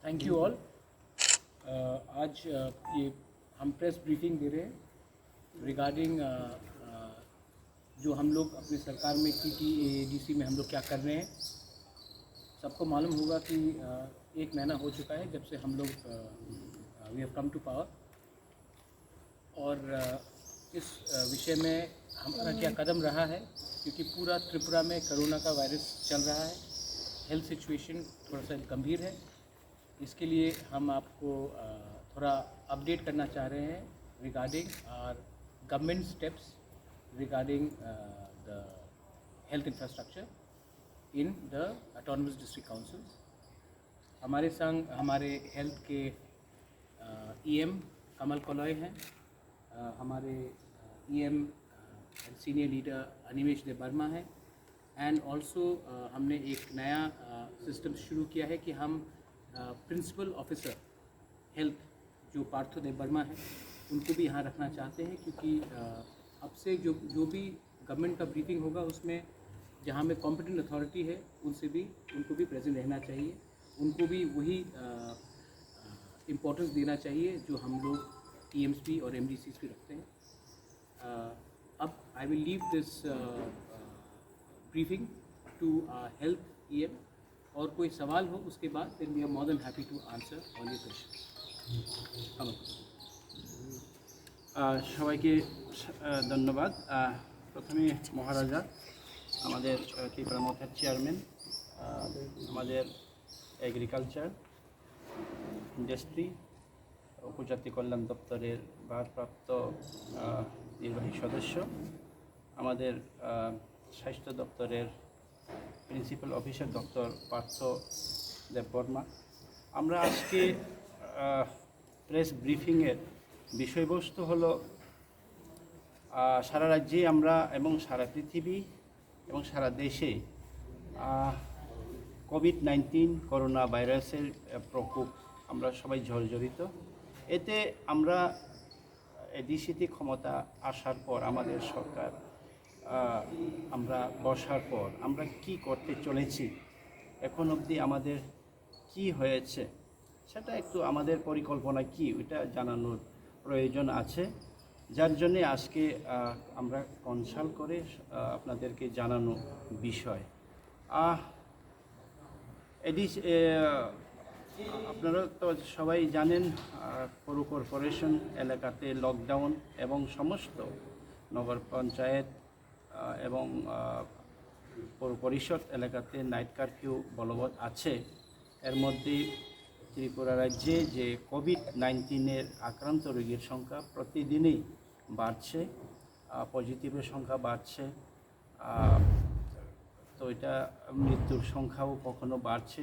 Thank you all. आज ये हम प्रेस ब्रीफिंग दे रहे हैं रिगार्डिंग जो हम लोग अपनी सरकार में TTADC में हम लोग क्या कर रहे हैं। सबको मालूम होगा कि एक महीना हो चुका है जब से हम लोग we have come to power, और इस विषय में हमारा क्या कदम रहा है, क्योंकि पूरा त्रिपुरा में कोरोना का वायरस चल रहा है। हेल्थ सिचुएशन थोड़ा सा गंभीर है। इसके लिए हम आपको थोड़ा अपडेट करना चाह रहे हैं regarding our government steps regarding the health infrastructure in the autonomous district councils. हमारे संग हमारे हेल्थ के EM कमल कलॉय हैं, हमारे EM सीनियर लीडर अनिमेश देव वर्मा है, एंड ऑल्सो हमने एक नया सिस्टम शुरू किया है कि हम प्रिंसिपल ऑफिसर हेल्थ जो पार्थो देव वर्मा है उनको भी यहाँ रखना चाहते हैं, क्योंकि अब से जो भी गवर्नमेंट का ब्रीफिंग होगा उसमें जहाँ में कॉम्पिटेंट अथॉरिटी है उनको भी प्रेजेंट रहना चाहिए, उनको भी वही इम्पोर्टेंस देना चाहिए जो हम लोग TMC और MDCs भी रखते हैं। अब I will leave this briefing to health EM, और कोई सवाल हो उसके बाद then we are more than happy to answer all your question. সবাইকে ধন্যবাদ। প্রথমে মহারাজা আমাদের ত্রিপুরা মথার চেয়ারম্যান, আমাদের এগ্রিকালচার ইন্ডাস্ট্রি উপজাতি কল্যাণ দপ্তরের ভারপ্রাপ্ত নির্বাহী সদস্য, আমাদের স্বাস্থ্য দপ্তরের principal officer doctor Partha Deb Barma. আমরা আজকে প্রেস ব্রিফিংয়ের বিষয়বস্তু হলো সারা রাজ্যে আমরা এবং সারা পৃথিবী এবং সারা দেশে কোভিড-19 করোনা ভাইরাসের প্রকোপ আমরা সবাই জর্জরিত। এতে আমরা এডিসিতে ক্ষমতা আসার পর আমাদের সরকার আমরা বসার পর আমরা কি করতে চলেছি, এখন অবধি আমাদের কি হয়েছে সেটা একটু আমাদের পরিকল্পনা কি ওইটা জানানোর প্রয়োজন আছে, যার জন্যে আজকে আমরা কনসাল্ট করে আপনাদেরকে জানানো বিষয়। আপনারা তো সবাই জানেন পৌর কর্পোরেশন এলাকাতে লকডাউন এবং সমস্ত নগর পঞ্চায়েত এবং পৌর পরিষদ এলাকাতে নাইট কারফিউ বলবৎ আছে। এর মধ্যে ত্রিপুরা রাজ্যে যে কোভিড-19 আক্রান্ত রোগীর সংখ্যা প্রতিদিনই বাড়ছে, পজিটিভের সংখ্যা বাড়ছে, তো এটা মৃত্যুর সংখ্যাও কখনো বাড়ছে।